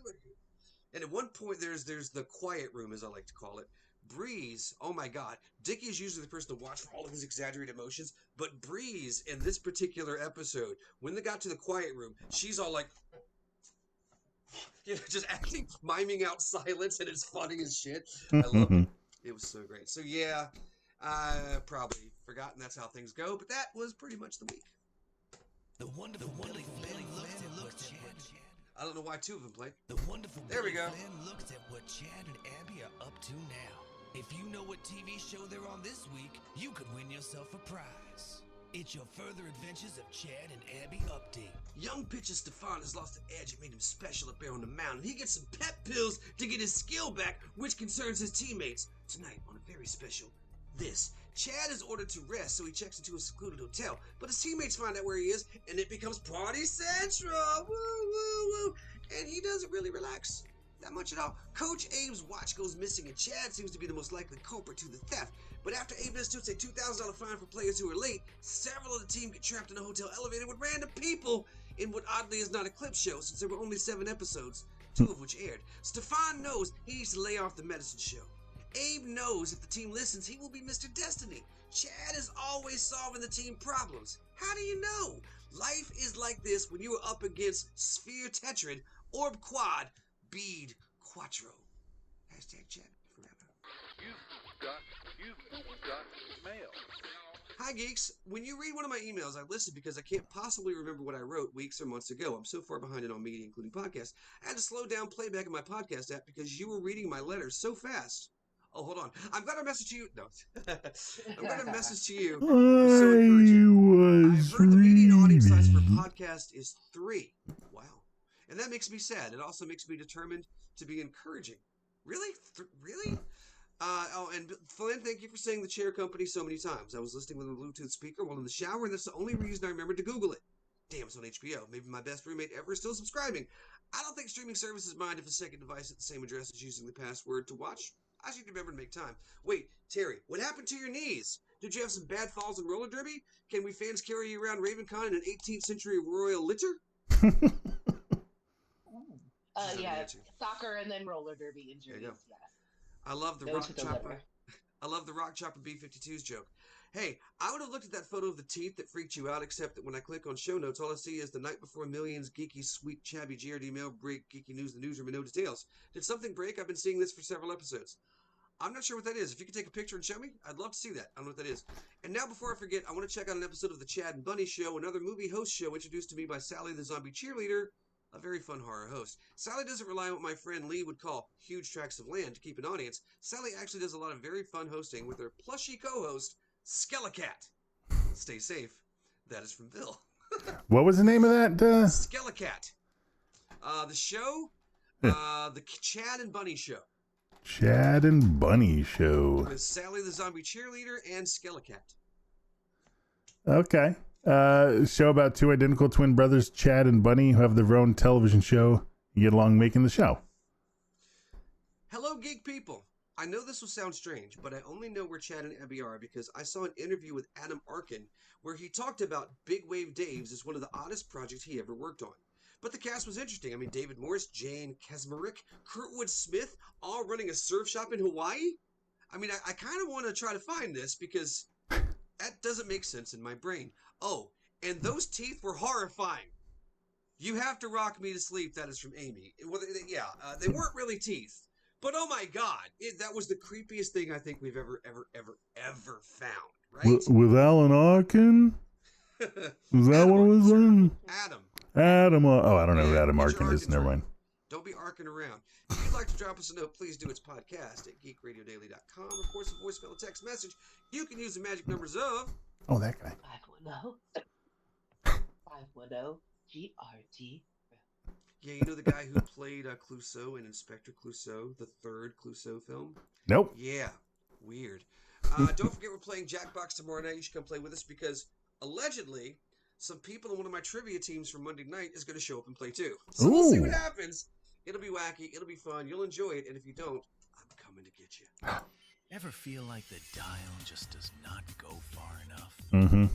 And at one point, there's the quiet room, as I like to call it. Breeze, oh my God. Dickie is usually the person to watch for all of his exaggerated emotions. But Breeze, in this particular episode, when they got to the quiet room, she's all like, just acting, miming out silence, and it's funny as shit. I loved it. It was so great. So yeah, probably forgotten that's how things go, but that was pretty much the week. The wonderful Billy Flynn looked at what I don't know why 2 of them played. The wonderful There we Billy go. Flynn looks at what Chad and Abby are up to now. If you know what TV show they're on this week, you could win yourself a prize. It's your further adventures of Chad and Abby update. Young pitcher Stefan has lost the edge. It made him special up there on the mound. He gets some pep pills to get his skill back, which concerns his teammates. Tonight, on a very special This. Chad is ordered to rest, so he checks into a secluded hotel, but his teammates find out where he is, and it becomes party central. Woo, woo, woo. And he doesn't really relax that much at all. Coach Abe's watch goes missing, and Chad seems to be the most likely culprit to the theft. But after Abe institutes a $2,000 fine for players who are late, several of the team get trapped in a hotel elevator with random people in what oddly is not a clip show, since there were only 7 episodes, 2 of which aired. Stefan knows he needs to lay off the medicine show. Abe knows if the team listens, he will be Mr. Destiny. Chad is always solving the team problems. How do you know? Life is like this when you are up against Sphere Tetrad, Orb Quad, Bead Quattro. Hashtag Chad forever. You've got mail. Hi, geeks. When you read one of my emails, I listen because I can't possibly remember what I wrote weeks or months ago. I'm so far behind in all media, including podcasts. I had to slow down playback in my podcast app because you were reading my letters so fast. Oh, hold on. I've got a message to you. No. I've got a message to you. It's so encouraging. I've heard the median audience size for a podcast is 3. Wow. And that makes me sad. It also makes me determined to be encouraging. Really? Really? And Flynn, thank you for saying the chair company so many times. I was listening with a Bluetooth speaker while in the shower, and that's the only reason I remembered to Google it. Damn, it's on HBO. Maybe my best roommate ever is still subscribing. I don't think streaming services mind if a second device at the same address is using the password to watch. I should remember to make time. Wait, Terry, what happened to your knees? Did you have some bad falls in roller derby? Can we fans carry you around RavenCon in an 18th century royal litter? Yeah, soccer and then roller derby injuries. Yes. I love the Rock Chopper. I love the Rock Chopper B-52's joke. Hey, I would have looked at that photo of the teeth that freaked you out, except that when I click on show notes, all I see is the night before millions, geeky, sweet, chabby GRD mail break, geeky news, the newsroom, and no details. Did something break? I've been seeing this for several episodes. I'm not sure what that is. If you could take a picture and show me, I'd love to see that. I don't know what that is. And now, before I forget, I want to check out an episode of the Chad and Bunny Show, another movie host show introduced to me by Sally the Zombie Cheerleader, a very fun horror host. Sally doesn't rely on what my friend Lee would call huge tracts of land to keep an audience. Sally actually does a lot of very fun hosting with her plushy co-host, Skelecat. Stay safe. That is from Bill. What was the name of that? Skelecat. The show, the Chad and Bunny Show. Chad and Bunny Show. With Sally the Zombie Cheerleader and Skelecat. Okay. Show about 2 identical twin brothers, Chad and Bunny, who have their own television show. You get along making the show. Hello, geek people. I know this will sound strange, but I only know where Chad and Abby are because I saw an interview with Adam Arkin where he talked about Big Wave Dave's as one of the oddest projects he ever worked on. But the cast was interesting. I mean, David Morris, Jane Kesmerick, Kurtwood Smith, all running a surf shop in Hawaii. I mean, I kind of want to try to find this because that doesn't make sense in my brain. Oh, and those teeth were horrifying. You have to rock me to sleep. That is from Amy. Well, they weren't really teeth. But oh my God, that was the creepiest thing I think we've ever found, right? With Alan Arkin? Is that what it was in? Adam. I don't know who Adam Arkin is. Never mind. Don't be arcing around. If you'd like to drop us a note, please do. It's podcast at geekradiodaily.com. Of course, a voicemail, a text message. You can use the magic numbers of... Oh, that guy. 510 GRD. Yeah, you know the guy who played Clouseau and Inspector Clouseau, the third Clouseau film? Nope. Yeah, weird. Don't forget we're playing Jackbox tomorrow night. You should come play with us because allegedly some people in one of my trivia teams from Monday night is going to show up and play too. So we'll see what happens. It'll be wacky. It'll be fun. You'll enjoy it. And if you don't, I'm coming to get you. Ever feel like the dial just does not go far enough? Mm-hmm.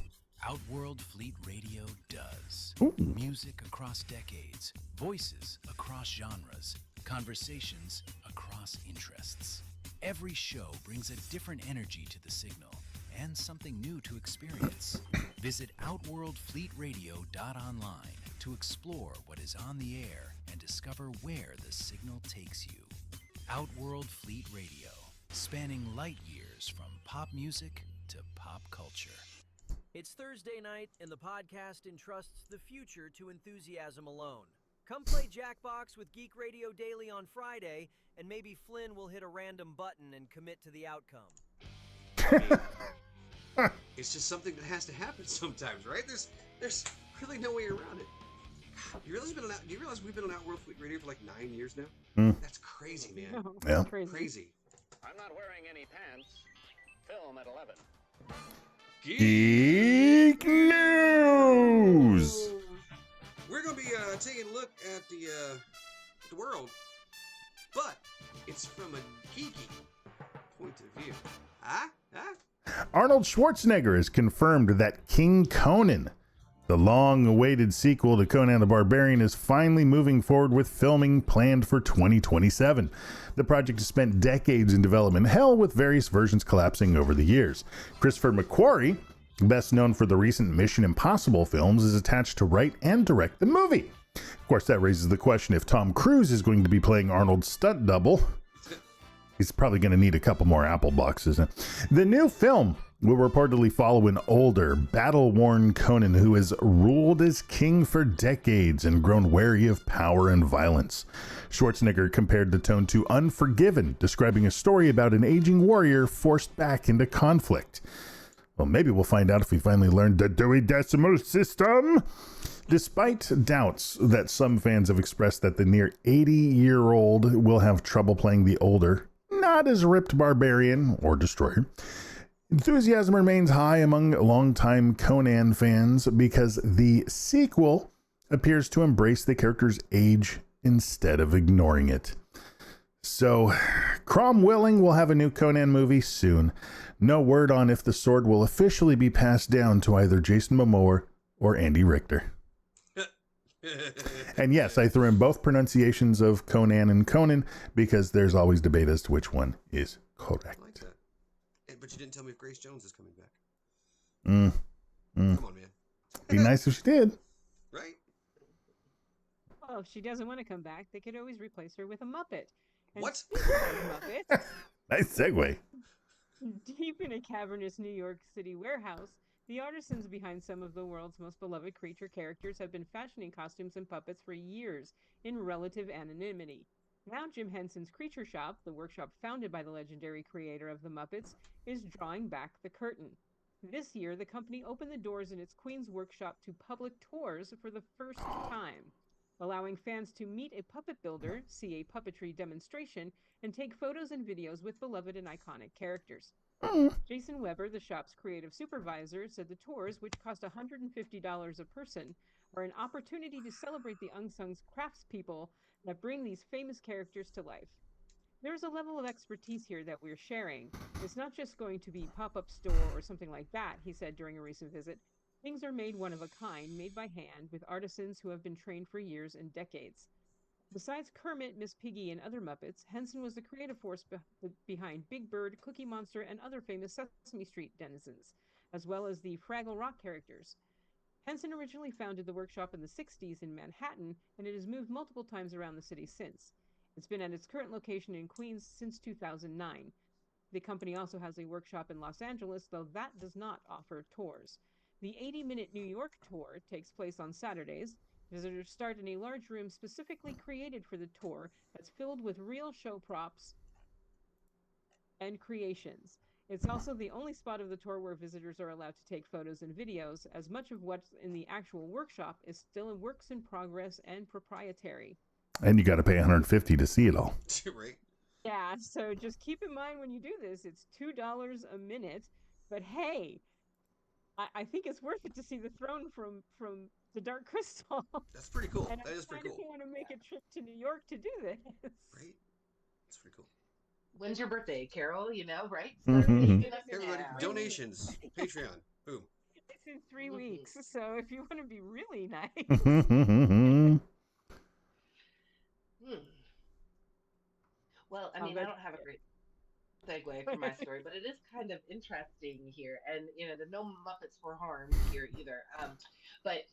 Outworld Fleet Radio does. Ooh. Music across decades, voices across genres, conversations across interests. Every show brings a different energy to the signal and something new to experience. Visit OutworldFleetRadio.online to explore what is on the air and discover where the signal takes you. Outworld Fleet Radio, spanning light years from pop music to pop culture. It's Thursday night, and the podcast entrusts the future to enthusiasm alone. Come play Jackbox with Geek Radio Daily on Friday, and maybe Flynn will hit a random button and commit to the outcome. It's just something that has to happen sometimes, right? There's really no way around it. Do you realize we've been on Outworld Fleet Radio for like 9 years now? That's crazy, man. Yeah. Crazy. I'm not wearing any pants. Film at 11. Geek News! We're going to be taking a look at the world, but it's from a geeky point of view. Arnold Schwarzenegger has confirmed that King Conan, the long-awaited sequel to Conan the Barbarian, is finally moving forward with filming planned for 2027. The project has spent decades in development hell, with various versions collapsing over the years. Christopher McQuarrie, best known for the recent Mission Impossible films, is attached to write and direct the movie. Of course, that raises the question if Tom Cruise is going to be playing Arnold's stunt double. He's probably going to need a couple more apple boxes. The new film will reportedly follow an older, battle-worn Conan who has ruled as king for decades and grown wary of power and violence. Schwarzenegger compared the tone to Unforgiven, describing a story about an aging warrior forced back into conflict. Well, maybe we'll find out if we finally learned the Dewey Decimal System. Despite doubts that some fans have expressed that the near 80-year-old will have trouble playing the older, not as ripped barbarian or destroyer, enthusiasm remains high among longtime Conan fans because the sequel appears to embrace the character's age instead of ignoring it. So, Crom willing, we'll have a new Conan movie soon. No word on if the sword will officially be passed down to either Jason Momoa or Andy Richter. And yes, I threw in both pronunciations of Conan and Conan because there's always debate as to which one is correct. I like that. But you didn't tell me if Grace Jones is coming back. Come Come on, man. Be nice if she did. Right? Well, if she doesn't want to come back, they could always replace her with a Muppet. And What? speaking of Muppets, Nice segue. deep in a cavernous New York City warehouse, the artisans behind some of the world's most beloved creature characters have been fashioning costumes and puppets for years in relative anonymity. Now Jim Henson's Creature Shop, the workshop founded by the legendary creator of the Muppets, is drawing back the curtain. This year, the company opened the doors in its Queens workshop to public tours for the first time, allowing fans to meet a puppet builder, see a puppetry demonstration, and take photos and videos with beloved and iconic characters. Jason Weber, the shop's creative supervisor, said the tours, which cost $150 a person, are an opportunity to celebrate the unsung craftspeople that bring these famous characters to life. There's a level of expertise here that we're sharing. It's not just going to be pop-up store or something like that, he said during a recent visit. Things are made one of a kind, made by hand, with artisans who have been trained for years and decades. Besides Kermit, Miss Piggy, and other Muppets, Henson was the creative force behind Big Bird, Cookie Monster, and other famous Sesame Street denizens, as well as the Fraggle Rock characters. Henson originally founded the workshop in the 60s in Manhattan, and it has moved multiple times around the city since. It's been at its current location in Queens since 2009. The company also has a workshop in Los Angeles, though that does not offer tours. The 80-minute New York tour takes place on Saturdays. Visitors start in a large room specifically created for the tour that's filled with real show props and creations. It's also the only spot of the tour where visitors are allowed to take photos and videos, as much of what's in the actual workshop is still in works in progress and proprietary. And you got to pay $150 to see it all. Right. Yeah, so just keep in mind when you do this, it's $2 a minute. But hey, I think it's worth it to see the throne from the Dark Crystal. That's pretty cool. And That I is pretty kind of cool. want to make a trip to New York to do this. Right? That's pretty cool. When's your birthday, Carol? You know, right? Mhm. Start making us Everybody, now. donations, Patreon, boom. It's in 3 weeks, so if you want to be really nice. Well, I mean, I don't have a great segue for my story, but it is kind of interesting here, and there's no Muppets were harmed here either. But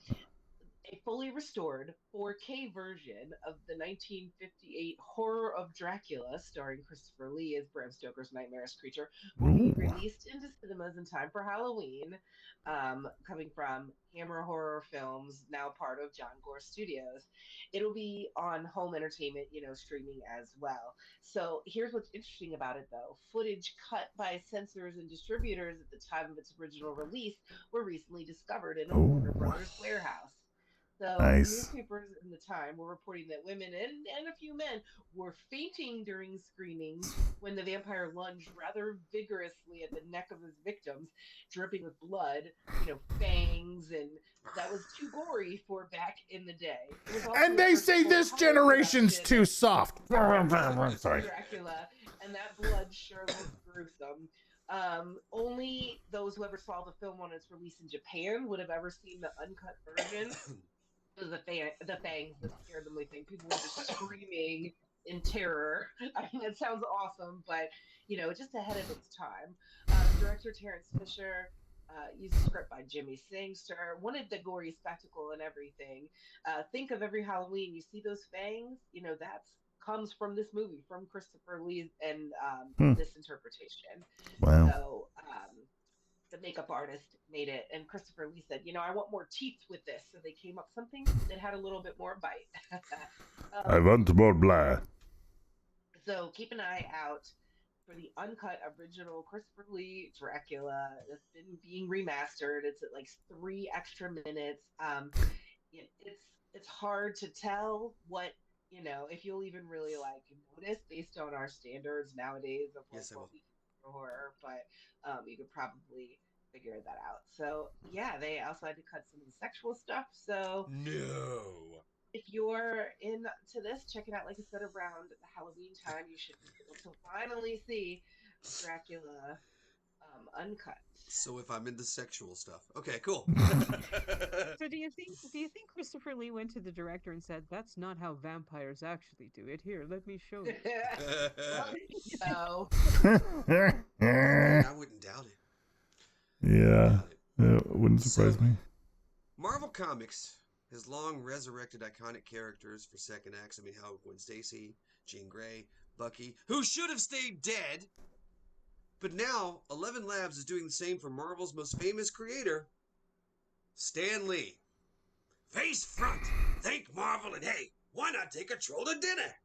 a fully restored 4K version of the 1958 Horror of Dracula, starring Christopher Lee as Bram Stoker's nightmarish creature, will be released into cinemas in time for Halloween, coming from Hammer Horror Films, now part of John Gore Studios. It'll be on home entertainment, streaming as well. So here's what's interesting about it, though. Footage cut by censors and distributors at the time of its original release were recently discovered in a Warner Brothers warehouse. So Nice. newspapers in the time were reporting that women and a few men were fainting during screenings when the vampire lunged rather vigorously at the neck of his victims, dripping with blood, fangs, and that was too gory for back in the day. It was also And they say this generation's too soft. Sorry. Dracula, and that blood sure looked gruesome. Only those who ever saw the film on its release in Japan would have ever seen the uncut version. It was the fangs that scared them. I think people were just screaming in terror. I mean, it sounds awesome, but just ahead of its time. Director Terrence Fisher used a script by Jimmy Sangster, wanted the gory spectacle and everything. Think of every Halloween, you see those fangs. That's comes from this movie, from Christopher Lee and this interpretation. Wow. So the makeup artist made it, and Christopher Lee said, I want more teeth with this. So they came up something that had a little bit more bite. I want more blood. So keep an eye out for the uncut original Christopher Lee Dracula. It's been being remastered. It's at like 3 extra minutes. It's hard to tell what if you'll even really notice based on our standards nowadays of what we consider horror, but you could probably figure that out. So yeah, they also had to cut some of the sexual stuff. So no. If you're into this, check it out. Like I said, around the Halloween time, you should be able to finally see Dracula uncut. So if I'm into sexual stuff, okay, cool. So do you think Christopher Lee went to the director and said, "That's not how vampires actually do it. Here, let me show you." No. I wouldn't doubt it. Yeah, it wouldn't surprise me. Marvel Comics has long resurrected iconic characters for second acts. I mean, how Gwen Stacy, Jean Grey, Bucky, who should have stayed dead. But now, 11 Labs is doing the same for Marvel's most famous creator, Stan Lee. Face front, thank Marvel, and hey, why not take a troll to dinner?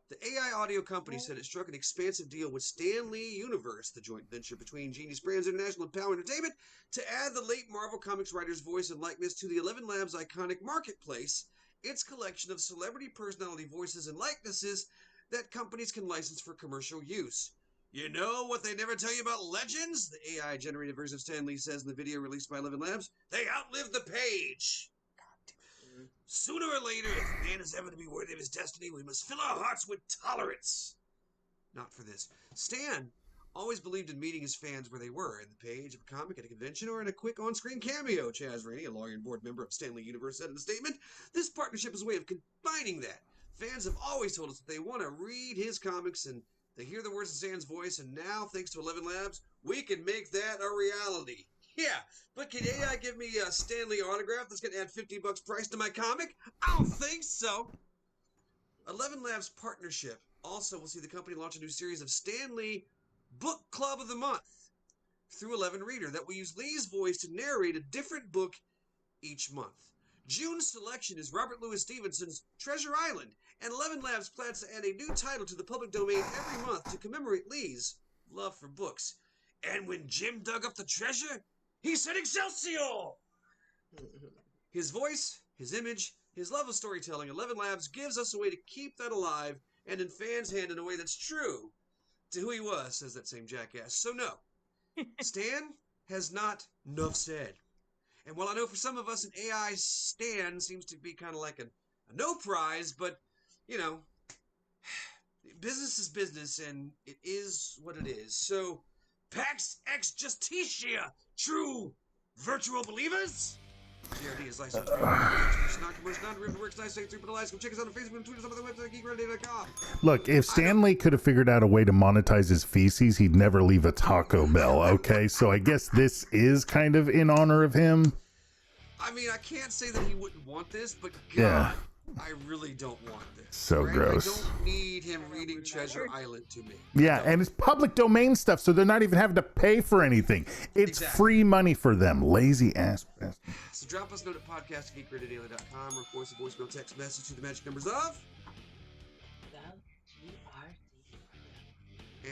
The AI audio company said it struck an expansive deal with Stan Lee Universe, the joint venture between Genius Brands International and Power Entertainment, to add the late Marvel Comics writer's voice and likeness to the 11 Labs' iconic marketplace, its collection of celebrity personality voices and likenesses that companies can license for commercial use. You know what they never tell you about legends? The AI-generated version of Stan Lee says in the video released by 11 Labs. They outlive the page. Sooner or later, if man is ever to be worthy of his destiny, we must fill our hearts with tolerance. Not for this. Stan always believed in meeting his fans where they were, in the page of a comic, at a convention, or in a quick on-screen cameo. Chaz Rainey, a lawyer and board member of Stan Lee Universe, said in a statement, this partnership is a way of combining that. Fans have always told us that they want to read his comics, and they hear the words in Stan's voice, and now, thanks to 11 Labs, we can make that a reality. Yeah, but can AI give me a Stan Lee autograph that's going to add $50 price to my comic? I don't think so. 11 Labs partnership also will see the company launch a new series of Stan Lee Book Club of the Month through 11 Reader that will use Lee's voice to narrate a different book each month. June's selection is Robert Louis Stevenson's Treasure Island, and 11 Labs plans to add a new title to the public domain every month to commemorate Lee's love for books. And when Jim dug up the treasure, he said Excelsior! His voice, his image, His love of storytelling, 11 Labs gives us a way to keep that alive and in fans' hand in a way that's true to who he was, says that same jackass. So no, Stan has not enough said. And while I know for some of us an AI Stan seems to be kind of like a no prize, but, you know, business is business, and it is what it is. So, Pax Ex Justitia, true virtual believers? GRD is licensed for non-commercial, works nice, through Go check us out on Facebook and tweet us on the website, GeekRD.com. Look, if Stanley could have figured out a way to monetize his feces, he'd never leave a Taco Bell, okay? So I guess this is kind of in honor of him. I mean, I can't say that he wouldn't want this, but God, Yeah. I really don't want this. So right? gross. I don't need him reading Treasure Island to me. Yeah, and it's public domain stuff, so they're not even having to pay for anything. It's free money for them. Lazy ass bastard. So drop us a note at podcast@geekradiodaily.com or of course a voicemail text message to the magic numbers of GRD.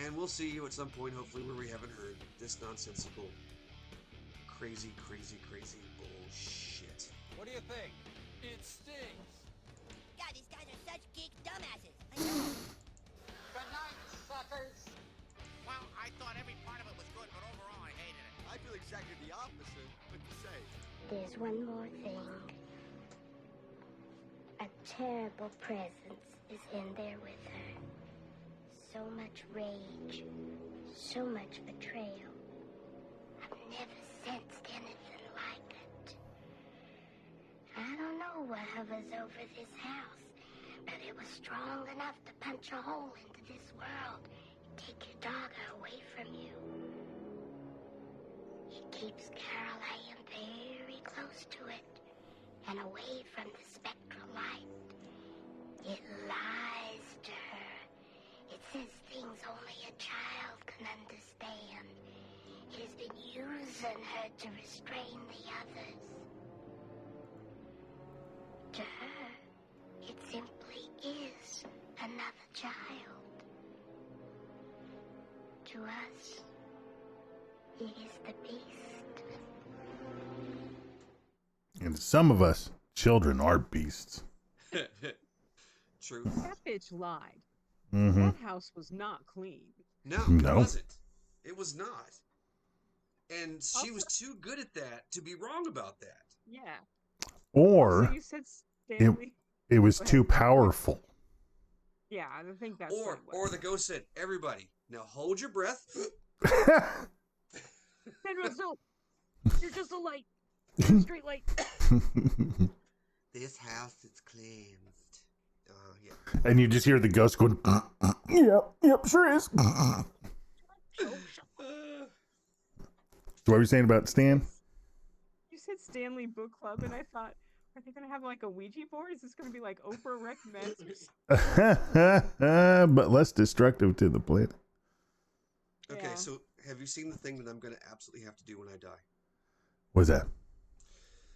And we'll see you at some point, hopefully, where we haven't heard this nonsensical, crazy bullshit. What do you think? It stings. God, these guys are such geek dumbasses. I know. Good night, suckers. Well, I thought every part of it was good, but overall I hated it. I feel exactly the opposite, but to say. There's one more thing. A terrible presence is in there with her. So much rage, so much betrayal. I've never sensed anything like it. I don't know what hovers over this house, but it was strong enough to punch a hole into this world and take your dogger away from you. It keeps Carol Ann very close to it and away from the spectral light. It lies to her. It says things only a child can understand. It has been using her to restrain the others. To her, it simply is another child. To us, it is the beast. And to some of us, children are beasts. True. That bitch lied. Mm-hmm. That house was not clean. No, No. it wasn't. It was not. And she was too good at that to be wrong about that. Yeah. Or Also, you said Stanley. it was Go too ahead. powerful. Yeah, I think that's Or the ghost said, everybody, now hold your breath. Pedro, so you're just a light. You're a straight light. This house is cleansed. Yeah. And you just hear the ghost going, yep, sure is. So what were you saying about Stan? You said Stanley Book Club, and I thought, are they going to have like a Ouija board? Is this going to be like Oprah recommends or something? But less destructive to the planet. Okay, Yeah. so have you seen the thing that I'm going to absolutely have to do when I die? What's that?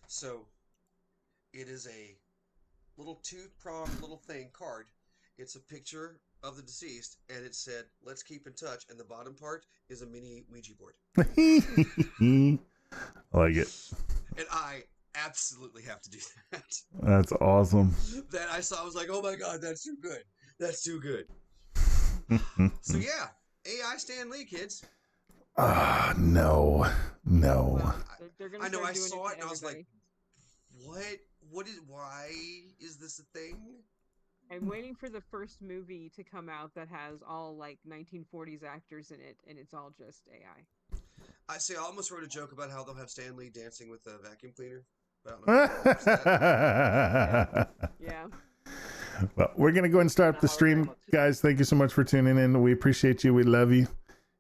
So, it is a little tooth-pronged little thing, card. It's a picture of the deceased, and it said, let's keep in touch, and the bottom part is a mini Ouija board. I like it. And I absolutely have to do that. That's awesome. That I saw, I was like, oh my god, that's too good. That's too good. So yeah, AI Stan Lee, kids. No. They're gonna I know, start I doing saw to it, and I was like, everybody. why is this a thing? I'm waiting for the first movie to come out that has all like 1940s actors in it, and it's all just AI. I almost wrote a joke about how they'll have Stan Lee dancing with a vacuum cleaner. But I don't know if you watched that. Yeah. Well, we're going to go ahead and start the stream. Guys, thank you so much for tuning in. We appreciate you. We love you.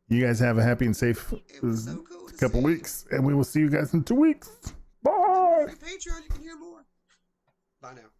You guys have a happy and safe couple weeks, and we will see you guys in 2 weeks. Bye. Free Patreon, you can hear more. Bye now.